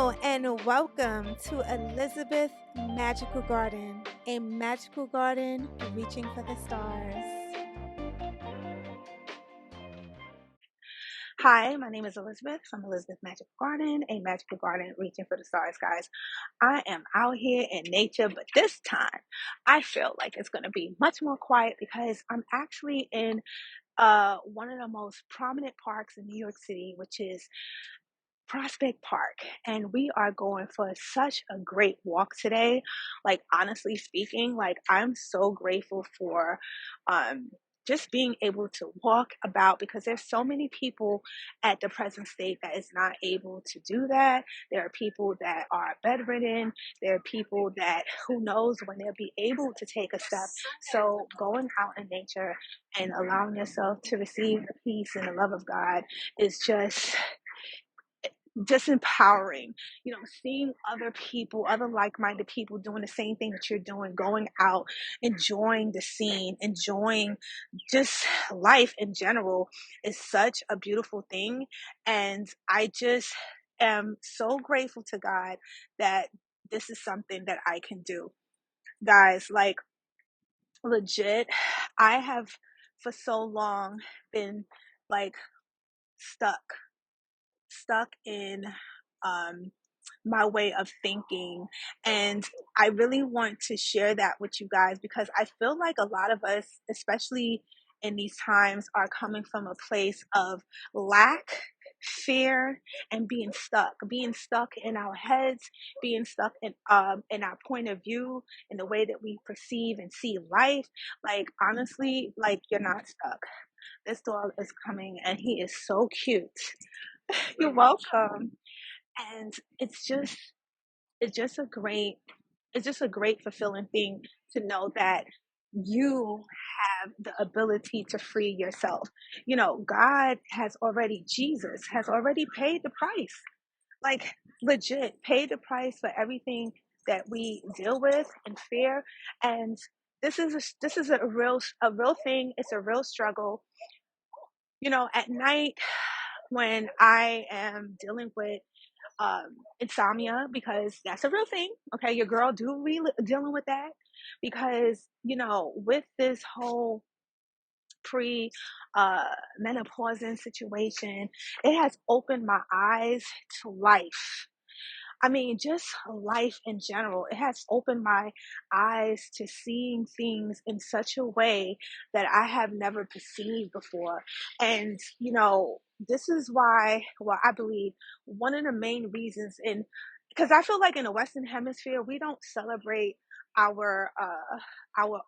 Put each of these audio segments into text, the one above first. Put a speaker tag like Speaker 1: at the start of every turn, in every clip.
Speaker 1: Hello and welcome to Elizabeth Magical Garden, a magical garden reaching for the stars.
Speaker 2: Hi, my name is Elizabeth from Elizabeth Magical Garden, a magical garden reaching for the stars, guys. I am out here in nature, but this time I feel like it's going to be much more quiet because I'm actually in one of the most prominent parks in New York City, which is Prospect Park, and we are going for such a great walk today. Like, honestly speaking, like, I'm so grateful for um just being able to walk about because there's so many people at the present state that is not able to do that. There are people that are bedridden. There are people that who knows when they'll be able to take a step. So going out in nature and allowing yourself to receive the peace and the love of God is just empowering, seeing other people, other like-minded people doing the same thing that you're doing, going out, enjoying the scene, enjoying just life in general is such a beautiful thing. And I just am so grateful to God that this is something that I can do. Guys, like, legit, I have for so long been like stuck stuck in um, my way of thinking. And I really want to share that with you guys because I feel like a lot of us, especially in these times, are coming from a place of lack, fear, and being stuck in our heads, being stuck in our point of view, in the way that we perceive and see life. Like, honestly, like, you're not stuck. This dog is coming and he is so cute. You're welcome. And it's just a great it's just a great fulfilling thing to know that you have the ability to free yourself. God has already Jesus has already paid the price. Like, legit paid the price for everything that we deal with and fear. And this is a real thing. It's a real struggle. At night when I am dealing with insomnia, because that's a real thing. Okay, your girl do really dealing with that because with this whole pre menopausal situation, it has opened my eyes to life. I mean, just life in general. It has opened my eyes to seeing things in such a way that I have never perceived before. And, this is why, well, I believe one of the main reasons because I feel like in the Western Hemisphere, we don't celebrate our our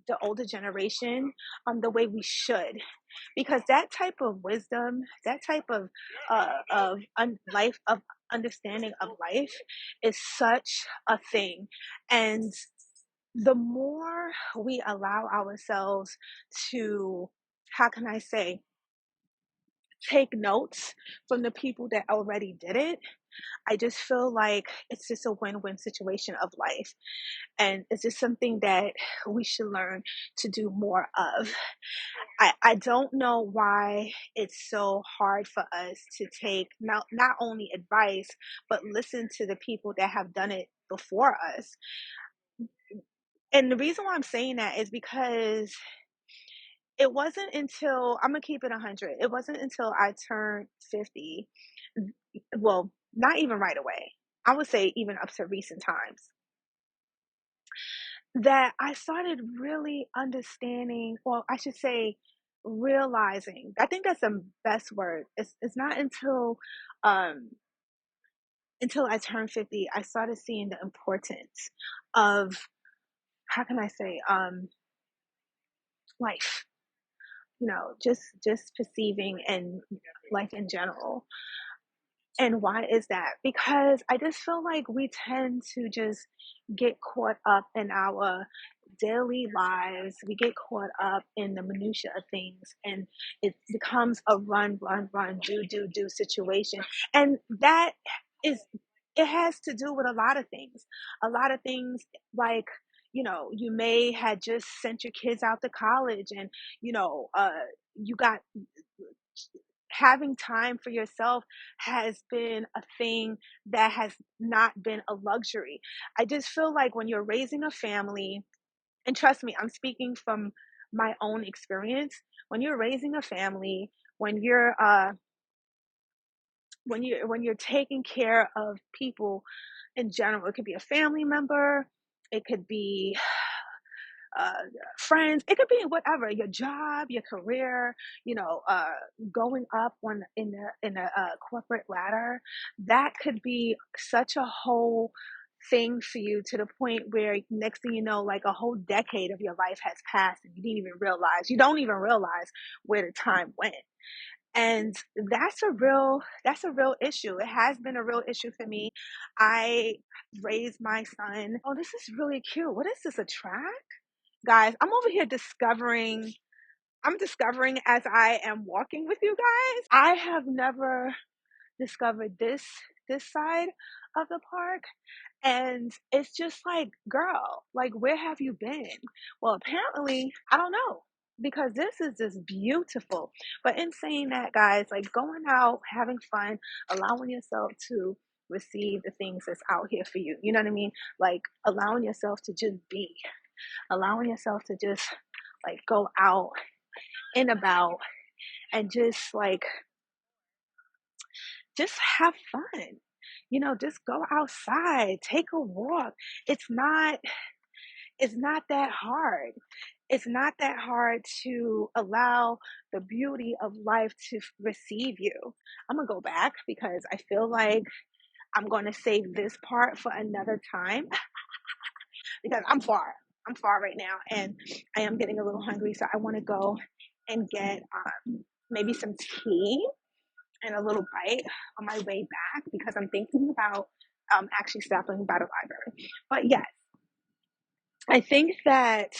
Speaker 2: the older generation the way we should, because that type of wisdom, that type of life of understanding of life is such a thing. And the more we allow ourselves to, how can I say, take notes from the people that already did it, I just feel like it's just a win-win situation of life. And it's just something that we should learn to do more of. I don't know why it's so hard for us to take not only advice, but listen to the people that have done it before us. And the reason why I'm saying that is because it wasn't until, I'm gonna keep it 100. It wasn't until I turned 50, well, not even right away. I would say even up to recent times, that I started really understanding, or I should say, realizing. I think that's the best word. It's not um until I turned 50 I started seeing the importance of, how can I say, life. Just perceiving and life in general. And why is that? Because I just feel like we tend to just get caught up in our daily lives. We get caught up in the minutia of things, and it becomes a run, run, run, do, do, do situation. And that is, it has to do with a lot of things. A lot of things, like, you may had just sent your kids out to college, and, you got having time for yourself has been a thing that has not been a luxury. I just feel like when you're raising a family, and trust me, I'm speaking from my own experience. When you're raising a family, when you're taking care of people in general, it could be a family member, it could be uh, friends, it could be whatever, your job, your career, going up in a corporate ladder. That could be such a whole thing for you, to the point where next thing you know, like a whole decade of your life has passed and you don't even realize where the time went. And that's a real issue. It has been a real issue for me. I raised my son. Oh, this is really cute. What is this, a track? Guys, I'm discovering as I am walking with you guys. I have never discovered this side of the park, and it's just like, girl, like, where have you been? Well, apparently, I don't know, because this is just beautiful. But in saying that, guys, like, going out, having fun, allowing yourself to receive the things that's out here for you. You know what I mean? Like, allowing yourself to just be, allowing yourself to just like go out and about, and just have fun. Just go outside, take a walk. It's not that hard. It's not that hard to allow the beauty of life to receive you. I'm gonna go back because I feel like I'm gonna save this part for another time, because I'm far right now, and I am getting a little hungry, so I want to go and get maybe some tea and a little bite on my way back, because I'm thinking about actually stopping by the library. But yes, I think that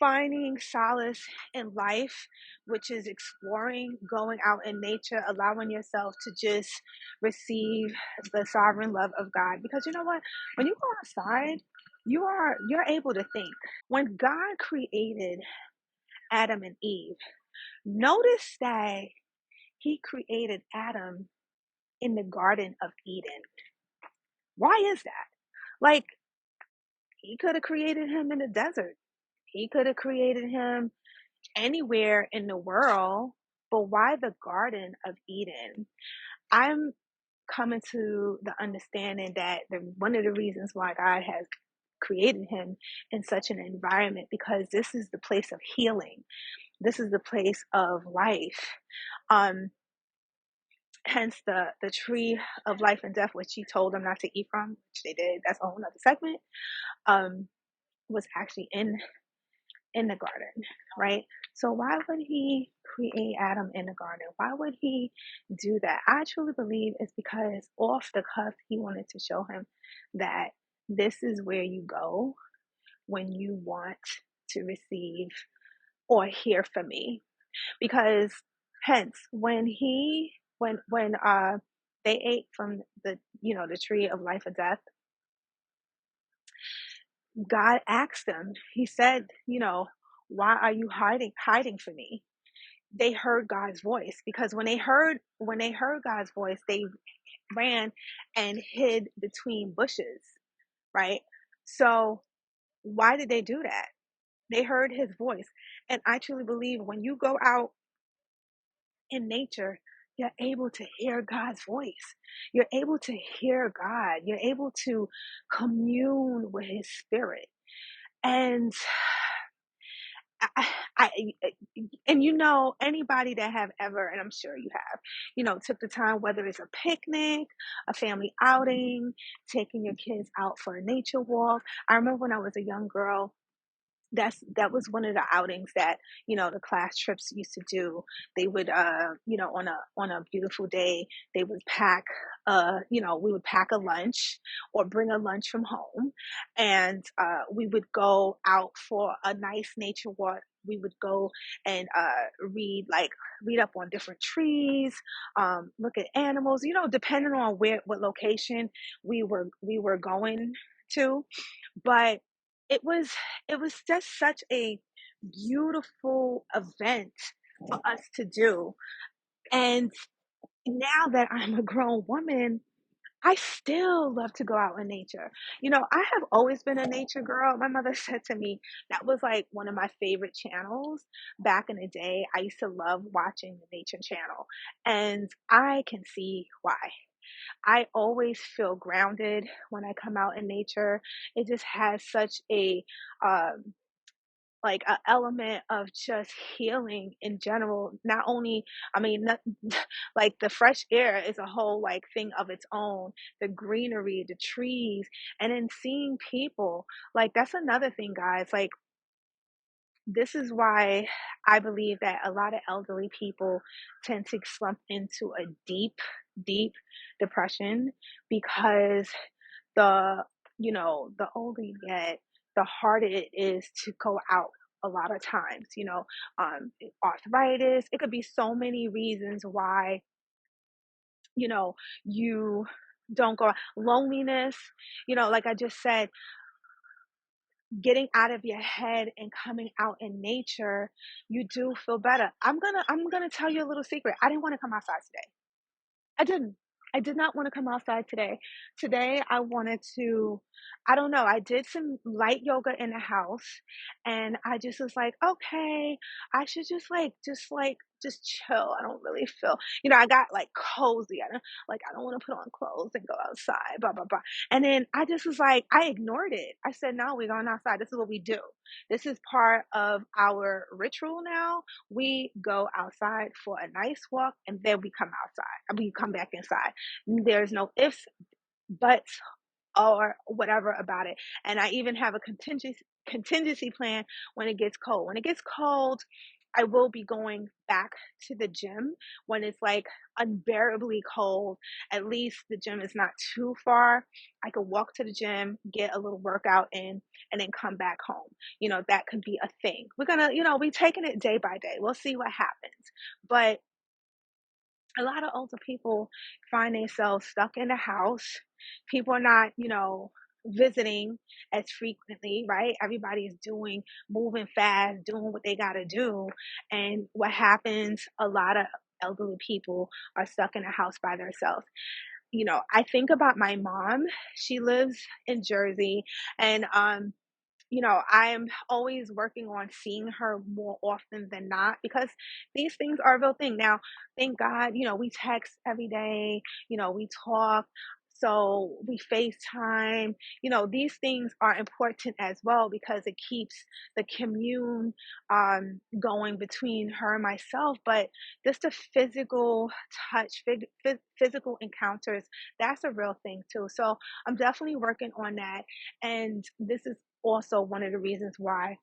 Speaker 2: finding solace in life, which is exploring, going out in nature, allowing yourself to just receive the sovereign love of God. Because you know what? When you go outside, you're able to think. When God created Adam and Eve, notice that he created Adam in the Garden of Eden. Why is that? Like, he could have created him in the desert. He could have created him anywhere in the world, but why the Garden of Eden? I'm coming to the understanding that one of the reasons why God has created him in such an environment, because this is the place of healing. This is the place of life. Um, Hence the tree of life and death, which he told them not to eat from, which they did. That's a whole nother segment. Um, was actually in the garden, right? So why would he create Adam in the garden? Why would he do that? I truly believe it's because off the cuff, he wanted to show him that this is where you go when you want to receive or hear from me. Because hence, when they ate from the tree of life and death, God asked them, he said, why are you hiding from me? They heard God's voice, because when they heard God's voice, they ran and hid between bushes, right? So why did they do that? They heard his voice. And I truly believe when you go out in nature, you're able to hear God's voice. You're able to hear God. You're able to commune with his spirit. And I, I, and anybody that have ever, and I'm sure you have, took the time, whether it's a picnic, a family outing, taking your kids out for a nature walk. I remember when I was a young girl, that was one of the outings that the class trips used to do. They would on a beautiful day, they would pack we would pack a lunch or bring a lunch from home, and we would go out for a nice nature walk. We would go and read up on different trees, look at animals, depending on what location we were going to. But it was it was just such a beautiful event for us to do. And now that I'm a grown woman, I still love to go out in nature. I have always been a nature girl. My mother said to me that was like one of my favorite channels back in the day. I used to love watching the Nature Channel, and I can see why. I always feel grounded when I come out in nature. It just has such a um, like a element of just healing in general. Not only, I mean, not, like the fresh air is a whole like thing of its own. The greenery, the trees, and then seeing people. Like that's another thing, guys. Like this is why I believe that a lot of elderly people tend to slump into a deep, deep depression because the the older you get, the harder it is to go out a lot of times. Arthritis, it could be so many reasons why you know you don't go. Loneliness, like I just said, getting out of your head and coming out in nature, you do feel better. I'm gonna tell you a little secret. I didn't want to come outside today. I didn't. I did not want to come outside today. Today, I wanted to, I don't know, I did some light yoga in the house, and I just was like, okay, I should just chill. I don't really feel, I got like cozy. I don't want to put on clothes and go outside, blah, blah, blah. And then I just was like, I ignored it. I said, no, we're going outside. This is what we do. This is part of our ritual now. We go outside for a nice walk, and then we come outside. We come back inside. There's no ifs, buts, or whatever about it. And I even have a contingency plan when it gets cold. When it gets cold, I will be going back to the gym when it's like unbearably cold. At least the gym is not too far. I could walk to the gym, get a little workout in, and then come back home. That could be a thing. We're gonna, we taking it day by day. We'll see what happens. But a lot of older people find themselves stuck in the house. People are not, visiting as frequently, right? Everybody's moving fast, doing what they got to do. And what happens, a lot of elderly people are stuck in a house by themselves. I think about my mom. She lives in Jersey, and I'm always working on seeing her more often than not because these things are a real thing. Now, thank God, we text every day, we talk. So we FaceTime. These things are important as well because it keeps the commune going between her and myself. But just the physical touch, physical encounters, that's a real thing too. So I'm definitely working on that. And this is also one of the reasons why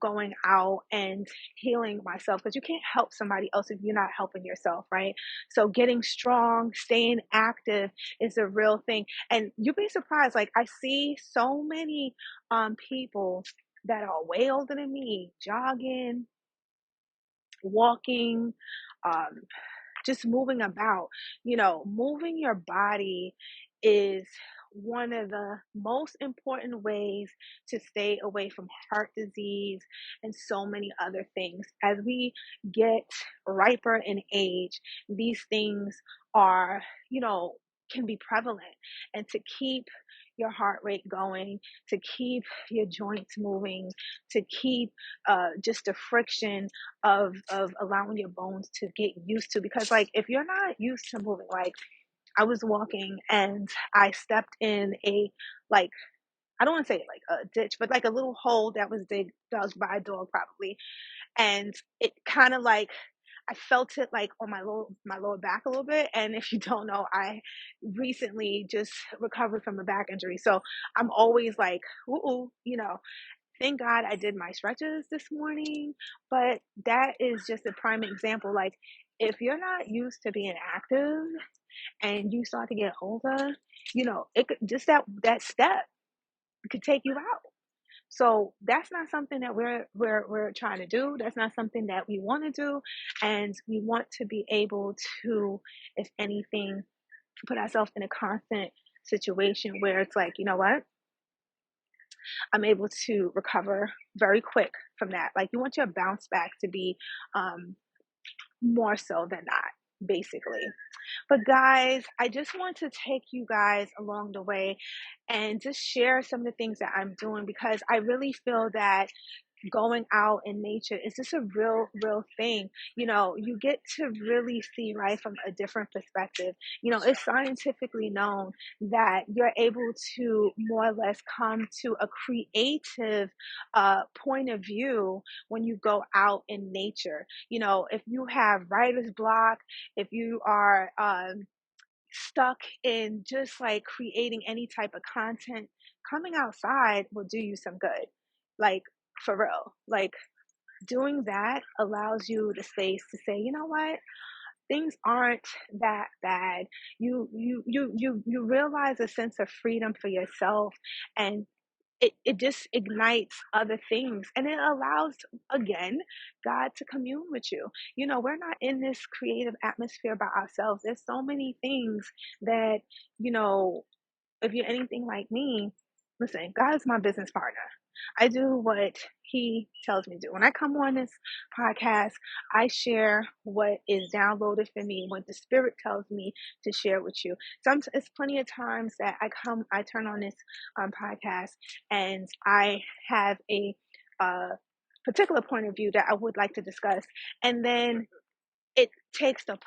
Speaker 2: going out and healing myself, because you can't help somebody else if you're not helping yourself, right? So getting strong, staying active is a real thing. And you'd be surprised, like I see so many people that are way older than me jogging, walking, um just moving about. Moving your body is one of the most important ways to stay away from heart disease and so many other things. As we get riper in age, these things are, you know, can be prevalent. And to keep your heart rate going, to keep your joints moving, to keep just the friction of allowing your bones to get used to, because like if you're not used to moving, like I was walking and I stepped in a, like, I don't want to say like a ditch, but like a little hole that was dug by a dog probably, and it kind of like I felt it like on my lower back a little bit. And if you don't know, I recently just recovered from a back injury, so I'm always like, ooh, thank God I did my stretches this morning. But that is just a prime example. Like, if you're not used to being active and you start to get older, it could just that step could take you out. So that's not something that we're trying to do. That's not something that we want to do. And we want to be able to, if anything, put ourselves in a constant situation where it's like, you know what? I'm able to recover very quick from that. Like you want your bounce back to be more so than not. basically. But guys, I just want to take you guys along the way and just share some of the things that I'm doing because I really feel that going out in nature is just a real thing. You get to really see life from a different perspective. It's scientifically known that you're able to more or less come to a creative point of view when you go out in nature. If you have writer's block, if you are stuck in just like creating any type of content, coming outside will do you some good. Like, for real. Like, doing that allows you the space to say, you know what? Things aren't that bad. You realize a sense of freedom for yourself, and it just ignites other things, and it allows, again, God to commune with you. We're not in this creative atmosphere by ourselves. There's so many things that, you know if you're anything like me, listen, God is my business partner. I do what He tells me to do. When I come on this podcast, I share what is downloaded for me, what the Spirit tells me to share with you. It's plenty of times that I turn on this podcast, and I have a particular point of view that I would like to discuss, and then it takes the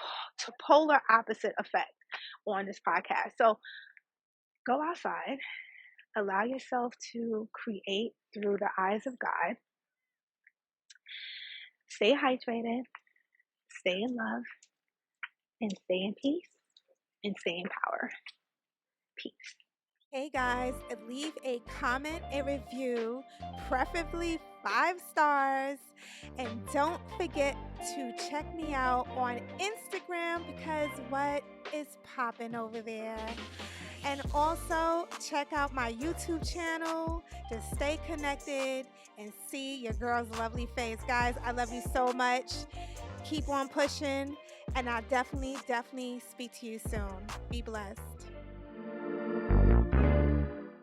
Speaker 2: polar opposite effect on this podcast. So go outside, allow yourself to create through the eyes of God. Stay hydrated, stay in love, and stay in peace, and stay in power. Peace.
Speaker 1: Hey guys, leave a comment, a review, preferably 5 stars. And don't forget to check me out on Instagram because what is popping over there? And also check out my YouTube channel to stay connected and see your girl's lovely face. Guys, I love you so much. Keep on pushing, and I'll definitely speak to you soon. Be blessed.